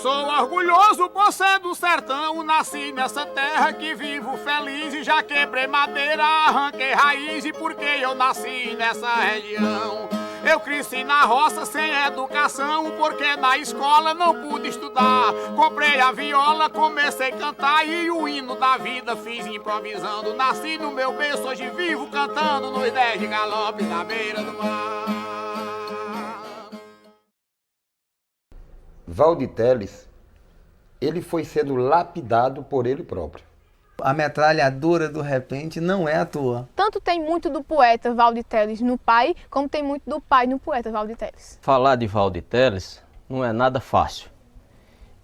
sou orgulhoso por ser do sertão, nasci nessa terra que vivo feliz e já quebrei madeira, arranquei raiz e porque eu nasci nessa região. Eu cresci na roça sem educação, porque na escola não pude estudar. Comprei a viola, comecei a cantar e o hino da vida fiz improvisando. Nasci no meu berço, hoje vivo cantando nos 10 de galope na beira do mar. Valdir Teles, ele foi sendo lapidado por ele próprio. A metralhadora do repente não é à toa. Tanto tem muito do poeta Valdir Teles no pai, como tem muito do pai no poeta Valdir Teles. Falar de Valdir Teles não é nada fácil,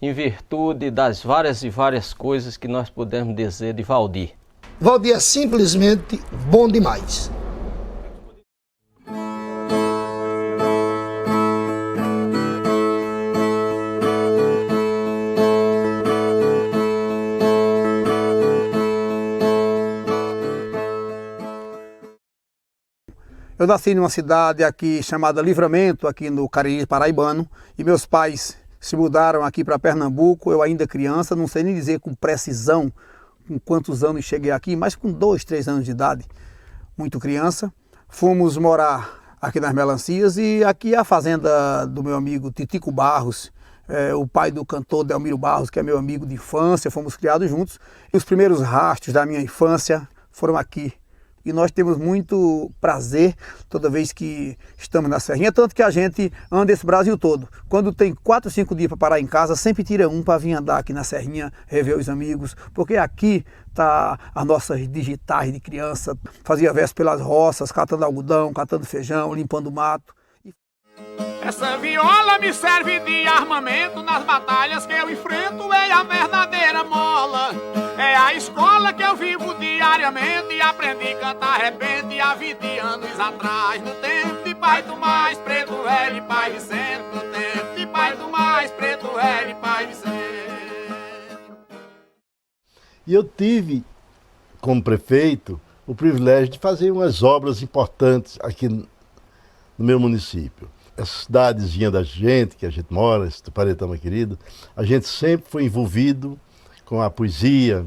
em virtude das várias coisas que nós podemos dizer de Valdir. Valdir é simplesmente bom demais. Eu nasci numa cidade aqui chamada Livramento, aqui no Cariri paraibano, e meus pais se mudaram aqui para Pernambuco, eu ainda criança, não sei nem dizer com precisão com quantos anos cheguei aqui, mas com 2, 3 anos de idade, muito criança. Fomos morar aqui nas Melancias e aqui é a fazenda do meu amigo Titico Barros, o pai do cantor Delmiro Barros, que é meu amigo de infância, fomos criados juntos. E os primeiros rastros da minha infância foram aqui. E nós temos muito prazer toda vez que estamos na Serrinha, tanto que a gente anda esse Brasil todo. Quando tem 4, 5 dias para parar em casa, sempre tira um para vir andar aqui na Serrinha, rever os amigos, porque aqui tá as nossas digitais de criança, fazia verso pelas roças, catando algodão, catando feijão, limpando o mato. Essa viola me serve de armamento nas batalhas que eu enfrento, é a verdadeira mola. É a escola que eu vivo diariamente e aprendi a cantar repente há 20 anos atrás. No tempo de Pai Tomás, Preto Velho e Pai Vicente. No tempo de Pai Tomás, Preto Velho e Pai Vicente. E eu tive, como prefeito, o privilégio de fazer umas obras importantes aqui no meu município. Essa cidadezinha da gente, que a gente mora, esse Tuparetama querido, a gente sempre foi envolvido com a poesia.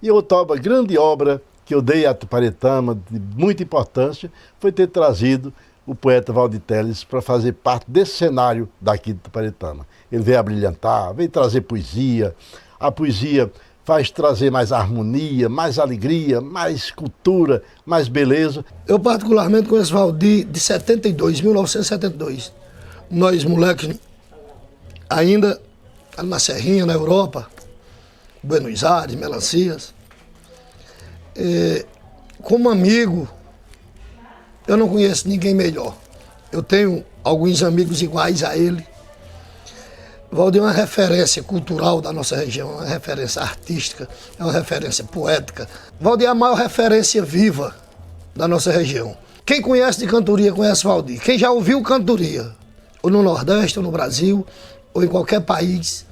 E outra obra, grande obra que eu dei a Tuparetama, de muita importância, foi ter trazido o poeta Valdir Teles para fazer parte desse cenário daqui de Tuparetama. Ele veio abrilhantar, veio trazer poesia. A poesia faz trazer mais harmonia, mais alegria, mais cultura, mais beleza. Eu particularmente conheço Valdir de 1972. Nós, moleques, ainda na Serrinha, na Europa, Buenos Aires, Melancias. Como amigo, eu não conheço ninguém melhor. Eu tenho alguns amigos iguais a ele. Valdir é uma referência cultural da nossa região, uma referência artística, é uma referência poética. Valdir é a maior referência viva da nossa região. Quem conhece de cantoria conhece Valdir. Quem já ouviu cantoria, ou no Nordeste, ou no Brasil, ou em qualquer país,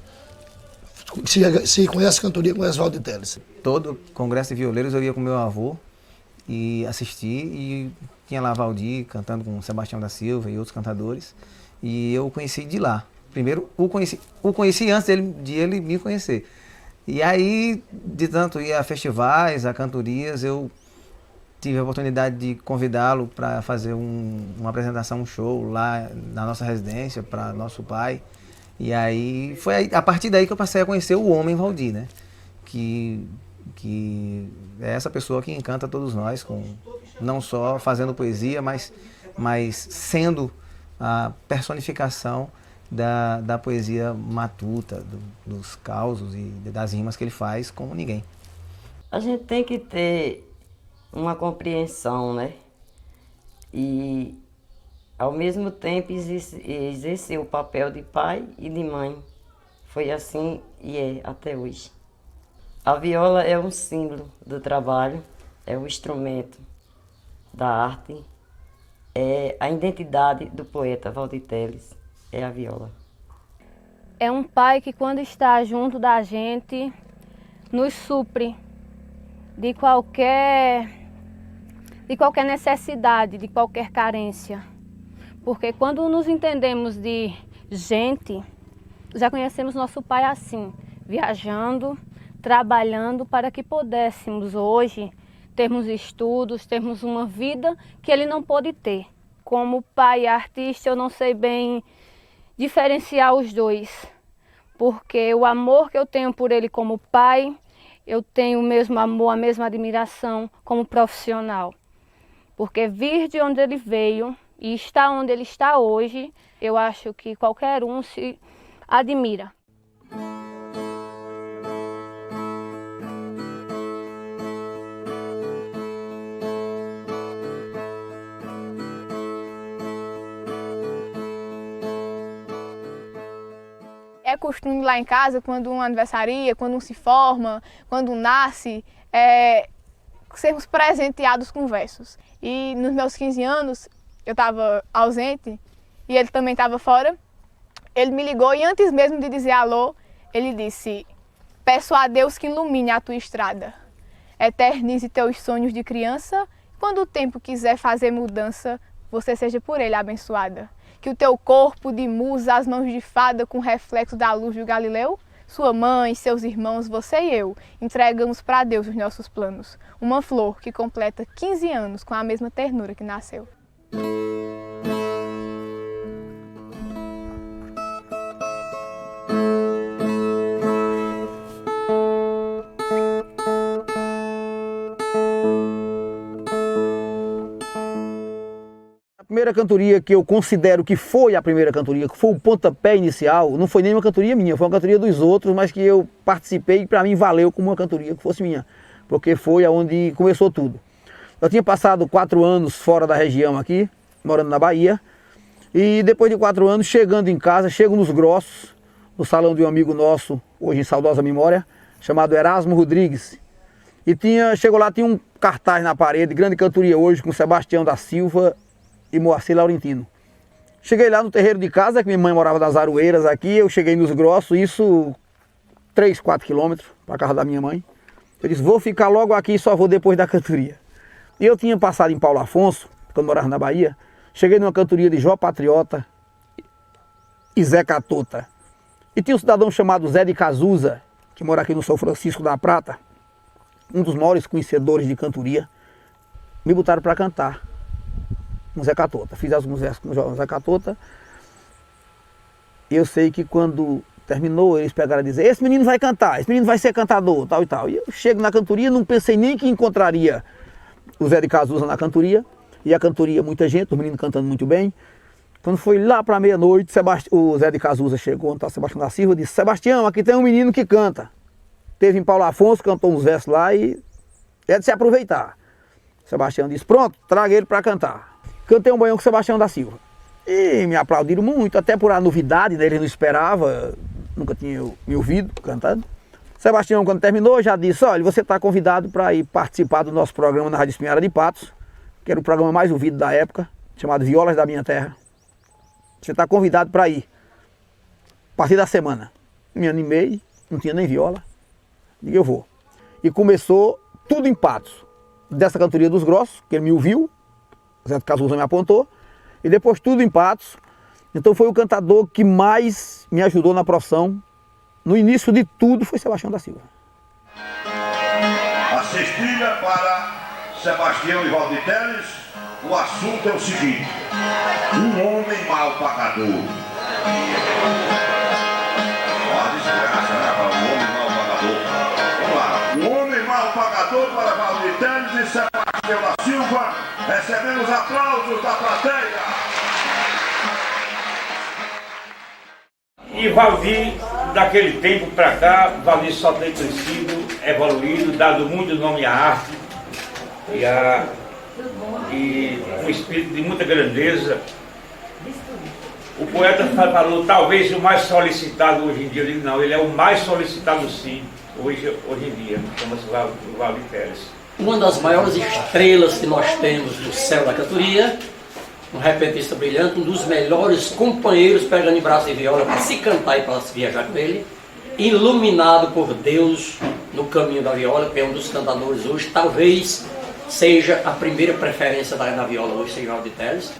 se conhece cantoria, conhece Valdir Teles. Todo congresso de violeiros eu ia com meu avô e assisti, e tinha lá Valdir cantando com Sebastião da Silva e outros cantadores, e eu conheci de lá. Primeiro, o conheci antes de ele me conhecer. E aí, de tanto ir a festivais, a cantorias, eu tive a oportunidade de convidá-lo para fazer uma apresentação, um show lá na nossa residência, para nosso pai. E aí, foi a partir daí que eu passei a conhecer o homem Valdir, né? Que é essa pessoa que encanta todos nós, não só fazendo poesia, mas sendo a personificação da poesia matuta, dos causos e das rimas que ele faz como ninguém. A gente tem que ter uma compreensão, né? E, ao mesmo tempo, exercer o papel de pai e de mãe. Foi assim e é até hoje. A viola é um símbolo do trabalho, é um instrumento da arte, é a identidade do poeta Valdir Teles. É a viola. É um pai que, quando está junto da gente, nos supre de qualquer necessidade, de qualquer carência. Porque quando nos entendemos de gente, já conhecemos nosso pai assim, viajando, trabalhando para que pudéssemos hoje termos estudos, termos uma vida que ele não pôde ter. Como pai e artista, eu não sei bem diferenciar os dois, porque o amor que eu tenho por ele como pai, eu tenho o mesmo amor, a mesma admiração como profissional. Porque vir de onde ele veio e estar onde ele está hoje, eu acho que qualquer um se admira. É costume lá em casa, quando um aniversaria, quando um se forma, quando um nasce, sermos presenteados com versos. E nos meus 15 anos, eu estava ausente e ele também estava fora. Ele me ligou e antes mesmo de dizer alô, ele disse: peço a Deus que ilumine a tua estrada, eternize teus sonhos de criança, quando o tempo quiser fazer mudança, você seja por ele abençoada. Que o teu corpo de musa, as mãos de fada com reflexo da luz do Galileu, sua mãe, seus irmãos, você e eu, entregamos para Deus os nossos planos. Uma flor que completa 15 anos com a mesma ternura que nasceu. A primeira cantoria que eu considero que foi a primeira cantoria, que foi o pontapé inicial, não foi nem uma cantoria minha, foi uma cantoria dos outros, mas que eu participei e para mim valeu como uma cantoria que fosse minha, porque foi aonde começou tudo. Eu tinha passado 4 anos fora da região aqui, morando na Bahia, e depois de 4 anos, chegando em casa, chego nos Grossos, no salão de um amigo nosso, hoje em saudosa memória, chamado Erasmo Rodrigues, e chegou lá, tinha um cartaz na parede, grande cantoria hoje, com Sebastião da Silva e Moacir Laurentino. Cheguei lá no terreiro de casa, que minha mãe morava nas Aroeiras aqui, eu cheguei nos Grossos, isso 3, 4 quilômetros para a casa da minha mãe. Eu disse, vou ficar logo aqui, só vou depois da cantoria. E eu tinha passado em Paulo Afonso, quando morava na Bahia, cheguei numa cantoria de Jó Patriota e Zé Catota. E tinha um cidadão chamado Zé de Cazuza, que mora aqui no São Francisco da Prata, um dos maiores conhecedores de cantoria, me botaram para cantar com Zé Catota. Fiz alguns versos com o Zé Catota. E eu sei que quando terminou, eles pegaram a dizer, esse menino vai cantar, esse menino vai ser cantador, tal e tal. E eu chego na cantoria, não pensei nem que encontraria o Zé de Cazuza na cantoria. E a cantoria, muita gente, os meninos cantando muito bem. Quando foi lá para meia-noite, o Zé de Cazuza chegou, então Sebastião da Silva disse, Sebastião, aqui tem um menino que canta. Teve em Paulo Afonso, cantou uns versos lá e é de se aproveitar. Sebastião disse, pronto, traga ele para cantar. Cantei um banhão com o Sebastião da Silva. E me aplaudiram muito, até por a novidade, né? Ele não esperava, nunca tinha me ouvido cantando. Sebastião, quando terminou, já disse, olha, você está convidado para ir participar do nosso programa na Rádio Espinhara de Patos, que era o programa mais ouvido da época, chamado Violas da Minha Terra. Você está convidado para ir, a partir da semana. Me animei, não tinha nem viola, digo, eu vou. E começou tudo em Patos, dessa cantoria dos Grossos, que ele me ouviu, o Zé de Cazuza me apontou, e depois tudo em Patos. Então foi o cantador que mais me ajudou na profissão. No início de tudo foi Sebastião da Silva. A cestilha para Sebastião e Valdir Teles, o assunto é o seguinte: um homem mal pagador. Olha a desgraça, né? Um homem mal pagador. Vamos lá. Um homem mal pagador para Valdir Teles e Sebastião da Silva. Recebemos aplausos da plateia. E Valdir, daquele tempo para cá, Valdir só tem crescido, evoluído, dado muito nome à arte e um espírito de muita grandeza. O poeta falou, talvez o mais solicitado hoje em dia. Eu digo, não, ele é o mais solicitado sim, hoje em dia, chama-se Valdir Teles. Uma das maiores estrelas que nós temos no céu da cantoria, um repentista brilhante, um dos melhores companheiros pegando em braço e viola para se cantar e para se viajar com ele, iluminado por Deus no caminho da viola, que é um dos cantadores hoje, talvez seja a primeira preferência da viola hoje, seja Valdir Teles.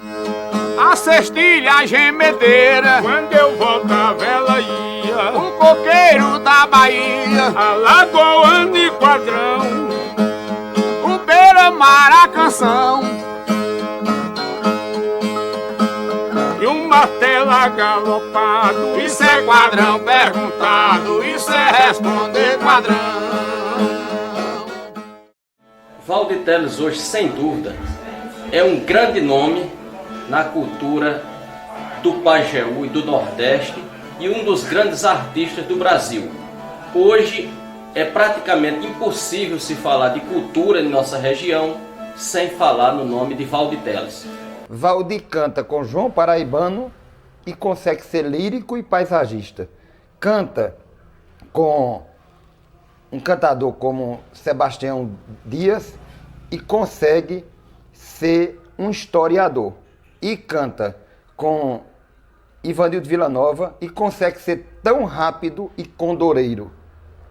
A cestilha, a gemedeira, quando eu voltava ela ia. O coqueiro da Bahia, alagoano e quadrão, o beira-mar, a canção, e um martelo agalopado. Isso é quadrão perguntado, isso é responder quadrão. Valdir Teles hoje, sem dúvida, é um grande nome na cultura do Pajeú e do Nordeste e um dos grandes artistas do Brasil. Hoje é praticamente impossível se falar de cultura em nossa região sem falar no nome de Valdir Teles. Valdir canta com João Paraibano e consegue ser lírico e paisagista. Canta com um cantador como Sebastião Dias e consegue ser um historiador. E canta com Ivanildo Villa-Nova e consegue ser tão rápido e condoreiro.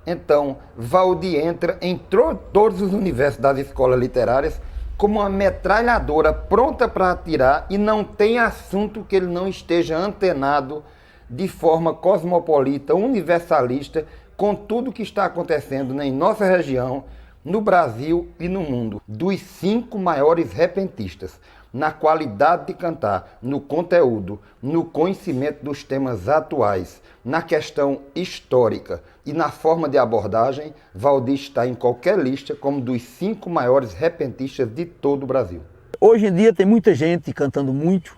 Então, Valdir entra em todos os universos das escolas literárias como uma metralhadora pronta para atirar e não tem assunto que ele não esteja antenado de forma cosmopolita, universalista, com tudo que está acontecendo em nossa região, no Brasil e no mundo. Dos 5 maiores repentistas, na qualidade de cantar, no conteúdo, no conhecimento dos temas atuais, na questão histórica e na forma de abordagem, Valdir está em qualquer lista como dos 5 maiores repentistas de todo o Brasil. Hoje em dia tem muita gente cantando muito.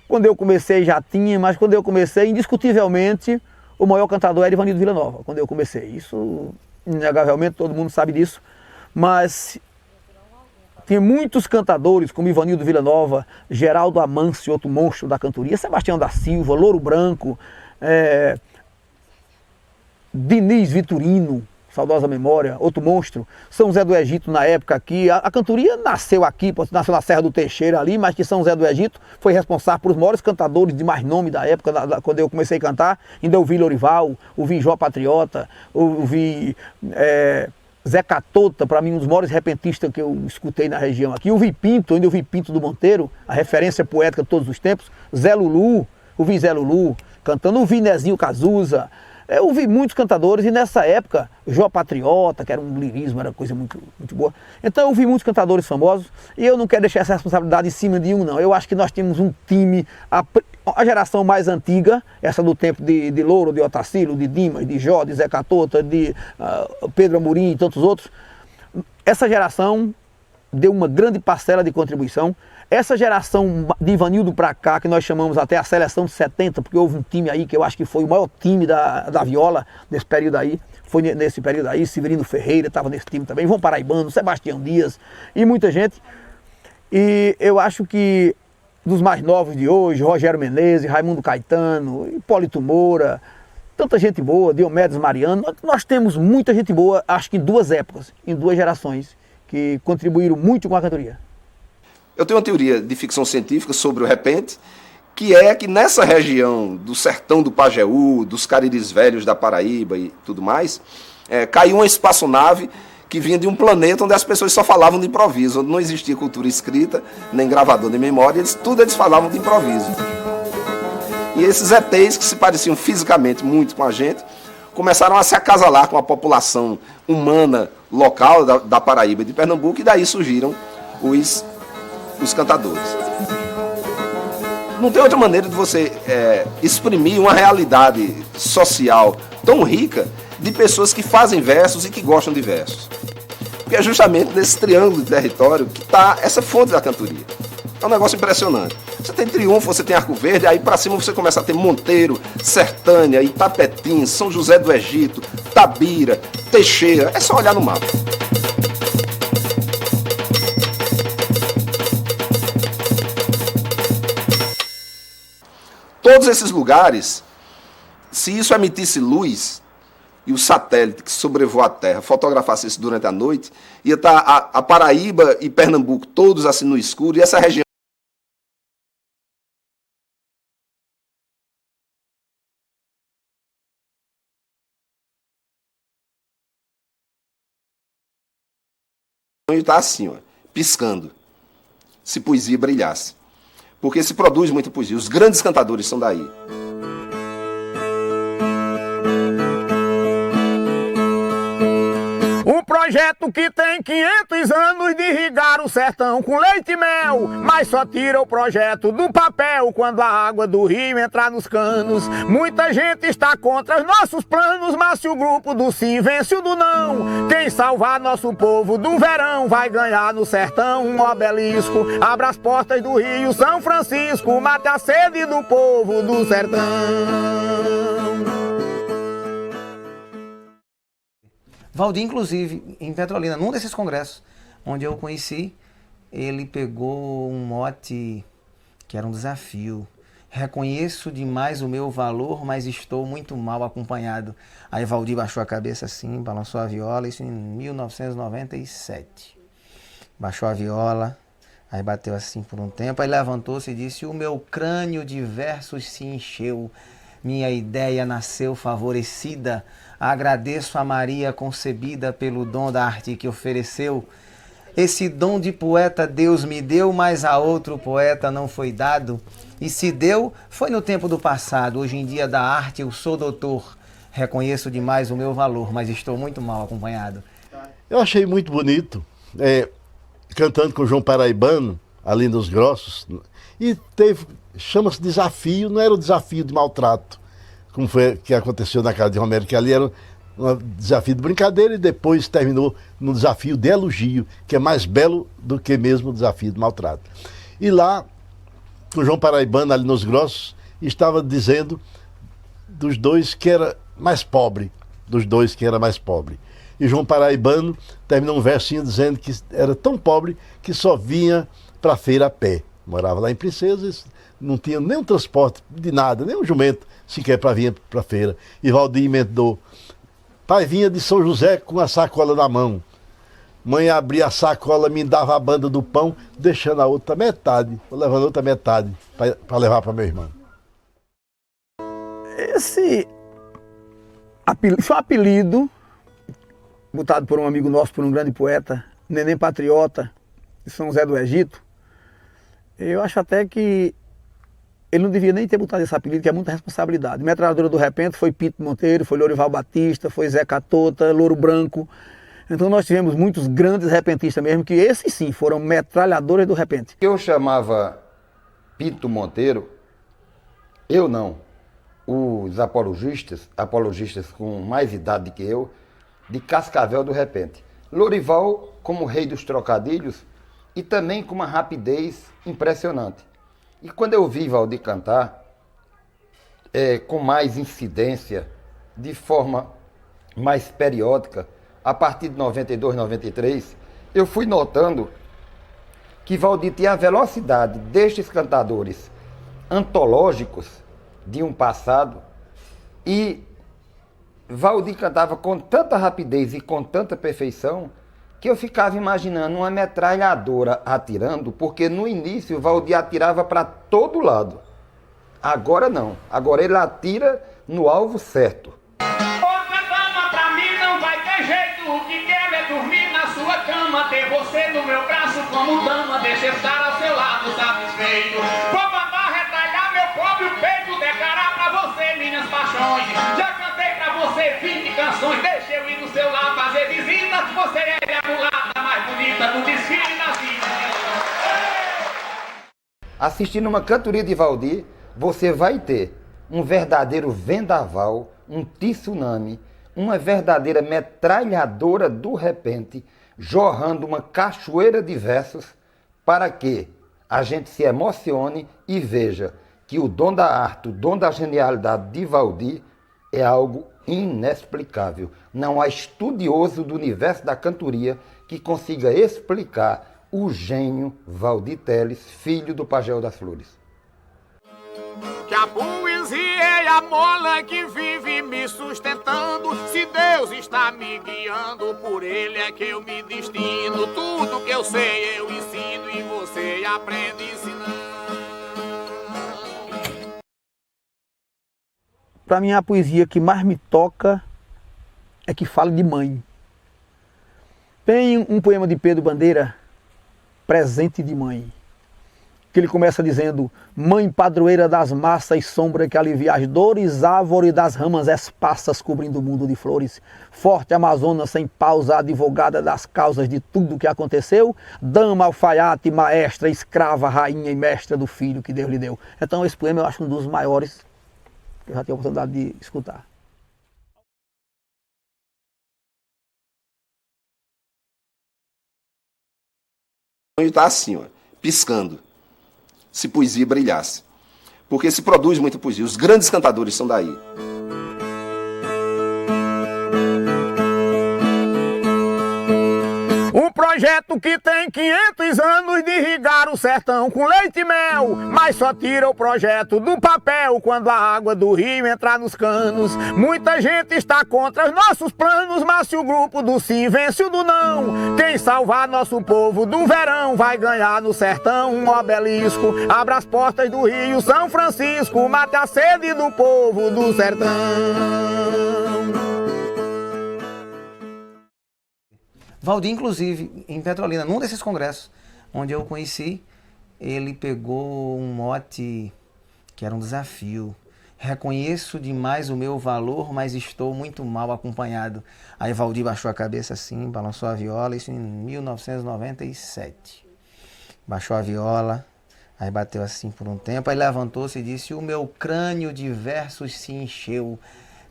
Quando eu comecei já tinha, mas quando eu comecei, indiscutivelmente, o maior cantador era Ivanildo Villa-Nova, quando eu comecei. Isso, inegavelmente, todo mundo sabe disso. Mas tinha muitos cantadores, como Ivanildo Villa-Nova, Geraldo Amâncio, outro monstro da cantoria, Sebastião da Silva, Louro Branco, Diniz Vitorino, saudosa memória, outro monstro, São José do Egito na época aqui. A cantoria nasceu aqui, nasceu na Serra do Teixeira ali, mas que São José do Egito foi responsável por os maiores cantadores de mais nome da época, quando eu comecei a cantar. Ainda ouvi Lorival, ouvi Jó Patriota, ouvi Zé Catota, para mim um dos maiores repentistas que eu escutei na região aqui. Ouvi Pinto, ainda ouvi Pinto do Monteiro, a referência poética de todos os tempos. Zé Lulu, ouvi Zé Lulu cantando, ouvi Nezinho Cazuza. Eu ouvi muitos cantadores e nessa época, Jó Patriota, que era um lirismo, era coisa muito, muito boa. Então eu ouvi muitos cantadores famosos e eu não quero deixar essa responsabilidade em cima de um, não. Eu acho que nós temos um time, a geração mais antiga, essa do tempo de Louro, de Otacílio, de Dimas, de Jó, de Zé Catota, de Pedro Amorim e tantos outros. Essa geração deu uma grande parcela de contribuição. Essa geração de Ivanildo para cá, que nós chamamos até a seleção de 70, porque houve um time aí que eu acho que foi o maior time da viola nesse período aí, foi nesse período aí, Severino Ferreira estava nesse time também, João Paraibano, Sebastião Dias e muita gente. E eu acho que dos mais novos de hoje, Rogério Menezes, Raimundo Caetano, Hipólito Moura, tanta gente boa, Diomedes Mariano, nós temos muita gente boa, acho que em 2 épocas, em 2 gerações, que contribuíram muito com a cantoria. Eu tenho uma teoria de ficção científica sobre o repente, que é que nessa região do sertão do Pajeú, dos Cariris Velhos da Paraíba e tudo mais, caiu uma espaçonave que vinha de um planeta onde as pessoas só falavam de improviso, onde não existia cultura escrita, nem gravador, nem memória, tudo eles falavam de improviso. E esses ETs, que se pareciam fisicamente muito com a gente, começaram a se acasalar com a população humana local da Paraíba e de Pernambuco, e daí surgiram os cantadores. Não tem outra maneira de você exprimir uma realidade social tão rica de pessoas que fazem versos e que gostam de versos. Porque é justamente nesse triângulo de território que está essa fonte da cantoria. É um negócio impressionante. Você tem Triunfo, você tem Arco Verde, aí para cima você começa a ter Monteiro, Sertânia, Itapetim, São José do Egito, Tabira, Teixeira. É só olhar no mapa. Todos esses lugares, se isso emitisse luz e o satélite que sobrevoa a Terra fotografasse isso durante a noite, ia estar a Paraíba e Pernambuco todos assim no escuro, e essa região está assim, ó. piscando, se poesia brilhasse. Porque se produz muita poesia, os grandes cantadores são daí. Um projeto que tem 500 anos de irrigar o sertão com leite e mel, mas só tira o projeto do papel quando a água do rio entrar nos canos. Muita gente está contra os nossos planos, mas se o grupo do sim vence o do não, quem salvar nosso povo do verão vai ganhar no sertão um obelisco. Abra as portas do Rio São Francisco, mate a sede do povo do sertão. Valdir, inclusive, em Petrolina, num desses congressos, onde eu o conheci, ele pegou um mote que era um desafio. Reconheço demais o meu valor, mas estou muito mal acompanhado. Aí Valdir baixou a cabeça assim, balançou a viola, isso em 1997. Baixou a viola, aí bateu assim por um tempo, aí levantou-se e disse: o meu crânio de versos se encheu, minha ideia nasceu favorecida. Agradeço a Maria concebida pelo dom da arte que ofereceu. Esse dom de poeta Deus me deu, mas a outro poeta não foi dado. E se deu, foi no tempo do passado. Hoje em dia da arte eu sou doutor. Reconheço demais o meu valor, mas estou muito mal acompanhado. Eu achei muito bonito, cantando com o João Paraibano, ali nos Grossos. E teve, chama-se desafio, não era o desafio de maltrato, como foi que aconteceu na casa de Romero, que ali era um desafio de brincadeira e depois terminou no desafio de elogio, que é mais belo do que mesmo o desafio de maltrato. E lá, o João Paraibano, ali nos Grossos, estava dizendo dos dois que era mais pobre, E João Paraibano terminou um versinho dizendo que era tão pobre que só vinha para a feira a pé. Morava lá em Princesas, não tinha nem um transporte de nada, nem um jumento sequer para vir para a feira. E Valdir emendou: pai vinha de São José com a sacola na mão. Mãe abria a sacola, me dava a banda do pão, deixando a outra metade, levando a outra metade para levar para meu irmão. Esse foi um apelido botado por um amigo nosso, por um grande poeta, Neném Patriota, de São José do Egito. Eu acho até que ele não devia nem ter botado esse apelido, que é muita responsabilidade. Metralhadora do Repente foi Pinto Monteiro, foi Lorival Batista, foi Zé Catota, Louro Branco. Então nós tivemos muitos grandes repentistas mesmo, que esses sim foram metralhadores do repente. Eu chamava Pinto Monteiro, eu não, os apologistas com mais idade que eu, de Cascavel do Repente. Lorival como rei dos trocadilhos e também com uma rapidez impressionante. E quando eu vi Valdir cantar, com mais incidência, de forma mais periódica, a partir de 92, 93, eu fui notando que Valdir tinha a velocidade destes cantadores antológicos de um passado, e Valdir cantava com tanta rapidez e com tanta perfeição que eu ficava imaginando uma metralhadora atirando, porque no início Valdir atirava para todo lado. Agora não, agora ele atira no alvo certo. Outra cama pra mim não vai ter jeito, o que quero é dormir na sua cama, ter você no meu braço como dama, deixa eu estar ao seu lado satisfeito. Vou mandar retalhar meu pobre peito, declarar pra você minhas paixões. Já cantei pra você 20 canções, deixa eu ir no seu lado fazer visita. Você é a mulata mais bonita do desfile da vida. Assistindo uma cantoria de Valdir, você vai ter um verdadeiro vendaval, um tsunami, uma verdadeira metralhadora do repente, jorrando uma cachoeira de versos para que a gente se emocione e veja que o dom da arte, o dom da genialidade de Valdir é algo inexplicável. Não há estudioso do universo da cantoria que consiga explicar o gênio Valdir Teles, filho do Pajéu das Flores. Que a poesia é a mola que vive me sustentando. Se Deus está me guiando, por Ele é que eu me destino. Tudo que eu sei eu ensino e você aprende ensinando. Para mim, a poesia que mais me toca é que fala de mãe. Tem um poema de Pedro Bandeira presente de mãe. Que ele começa dizendo: mãe padroeira das massas, sombra que alivia as dores, árvore das ramas esparsas cobrindo o mundo de flores, forte Amazona sem pausa, advogada das causas de tudo que aconteceu, dama, alfaiate, maestra, escrava, rainha e mestra do filho que Deus lhe deu. Então esse poema eu acho um dos maiores que eu já tive a oportunidade de escutar. Está assim, ó, piscando. Se poesia brilhasse. Porque se produz muita poesia. Os grandes cantadores são daí. Um projeto que tem 500 anos de irrigar o sertão com leite e mel, mas só tira o projeto do papel quando a água do rio entrar nos canos. Muita gente está contra os nossos planos, mas se o grupo do sim vence o do não, quem salvar nosso povo do verão vai ganhar no sertão um obelisco. Abra as portas do Rio São Francisco, mate a sede do povo do sertão. Valdir, inclusive, em Petrolina, num desses congressos, onde eu o conheci, ele pegou um mote que era um desafio. Reconheço demais o meu valor, mas estou muito mal acompanhado. Aí Valdir baixou a cabeça assim, balançou a viola, isso em 1997. Baixou a viola, aí bateu assim por um tempo, aí levantou-se e disse: o meu crânio de versos se encheu,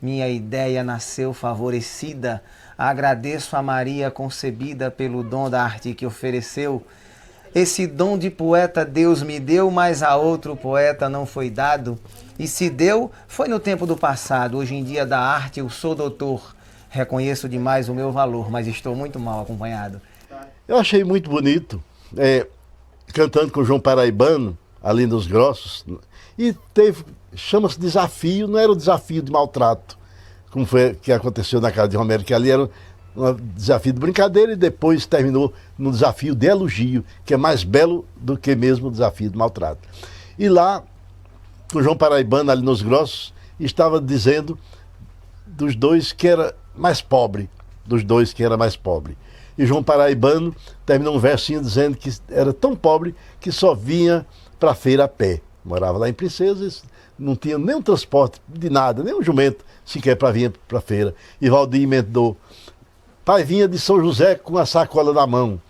minha ideia nasceu favorecida, agradeço a Maria concebida pelo dom da arte que ofereceu. Esse dom de poeta Deus me deu, mas a outro poeta não foi dado. E se deu, foi no tempo do passado. Hoje em dia da arte eu sou doutor. Reconheço demais o meu valor, mas estou muito mal acompanhado. Eu achei muito bonito, cantando com o João Paraibano, ali nos Grossos. E teve, chama-se desafio, não era o desafio de maltrato, como foi que aconteceu na casa de Romero, que ali era um desafio de brincadeira e depois terminou no desafio de elogio, que é mais belo do que mesmo o desafio de maltrato. E lá, o João Paraibano, ali nos Grossos, estava dizendo dos dois que era mais pobre, E João Paraibano terminou um versinho dizendo que era tão pobre que só vinha para a feira a pé. Morava lá em Princesas, não tinha nenhum transporte de nada, nem um jumento sequer para vir para a feira. E Valdir emendou: pai vinha de São José com a sacola na mão.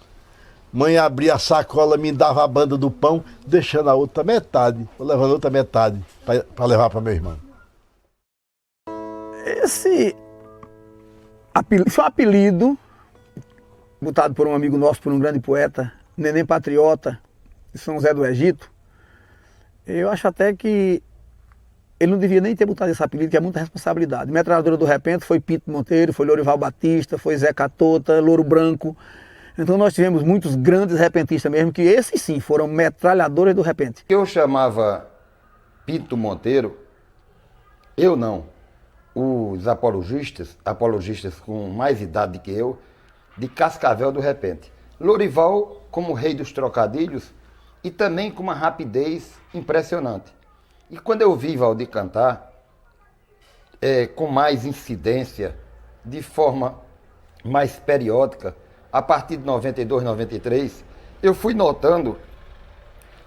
Mãe abria a sacola, me dava a banda do pão, deixando a outra metade, levando a outra metade para levar para meu irmão. Esse foi um apelido botado por um amigo nosso, por um grande poeta, Neném Patriota, de São José do Egito. Eu acho até que ele não devia nem ter botado esse apelido, que é muita responsabilidade. Metralhadora do Repente foi Pinto Monteiro, foi Lourival Batista, foi Zé Catota, Louro Branco. Então nós tivemos muitos grandes repentistas mesmo, que esses sim foram metralhadores do repente. Eu chamava Pinto Monteiro, eu não, os apologistas com mais idade que eu, de Cascavel do Repente. Lourival como rei dos trocadilhos e também com uma rapidez impressionante. E quando eu vi Valdir cantar, com mais incidência, de forma mais periódica, a partir de 92, 93, eu fui notando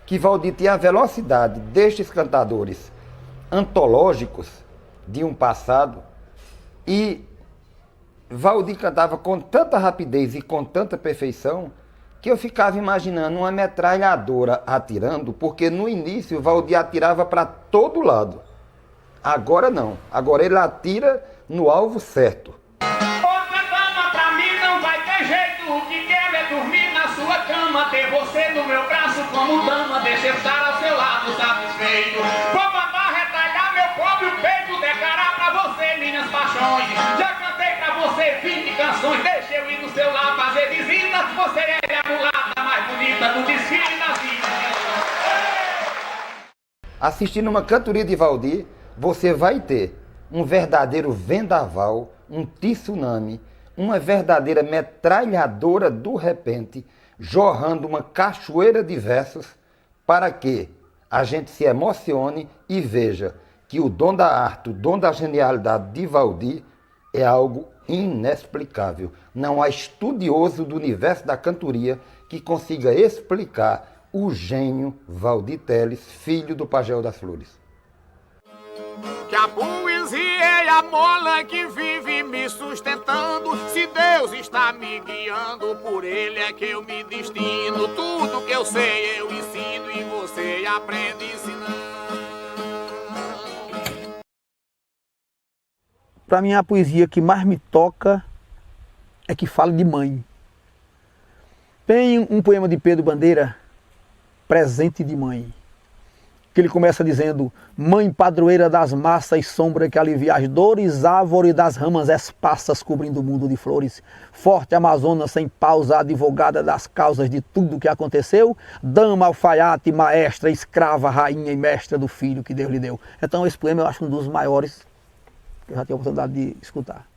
que Valdir tinha a velocidade destes cantadores antológicos de um passado, e Valdir cantava com tanta rapidez e com tanta perfeição que eu ficava imaginando uma metralhadora atirando, porque no início Valdir atirava para todo lado. Agora não, agora ele atira no alvo certo. Ter você no meu braço como dama, deixa eu estar ao seu lado satisfeito. Vou mandar retalhar meu pobre peito, declarar pra você minhas paixões. Já cantei pra você 20 canções, deixa eu ir no seu lado fazer visita. Você é a mulata mais bonita do desfile da vida. Assistindo uma cantoria de Valdir, você vai ter um verdadeiro vendaval, um tsunami, uma verdadeira metralhadora do repente, jorrando uma cachoeira de versos para que a gente se emocione e veja que o dom da arte, o dom da genialidade de Valdir é algo inexplicável. Não há estudioso do universo da cantoria que consiga explicar o gênio Valdir Teles, filho do Pajéu das Flores. Que a poesia é a mola que vive me sustentando. Se Deus está me guiando, por Ele é que eu me destino. Tudo que eu sei eu ensino e você aprende ensinando. Para mim, a poesia que mais me toca é que fala de mãe. Tem um poema de Pedro Bandeira, Presente de Mãe, que ele começa dizendo: mãe padroeira das massas e sombra que alivia as dores, árvore das ramas esparsas cobrindo o mundo de flores, forte amazona sem pausa, advogada das causas de tudo que aconteceu, dama, alfaiate, maestra, escrava, rainha e mestra do filho que Deus lhe deu. Então esse poema eu acho um dos maiores que eu já tive a oportunidade de escutar.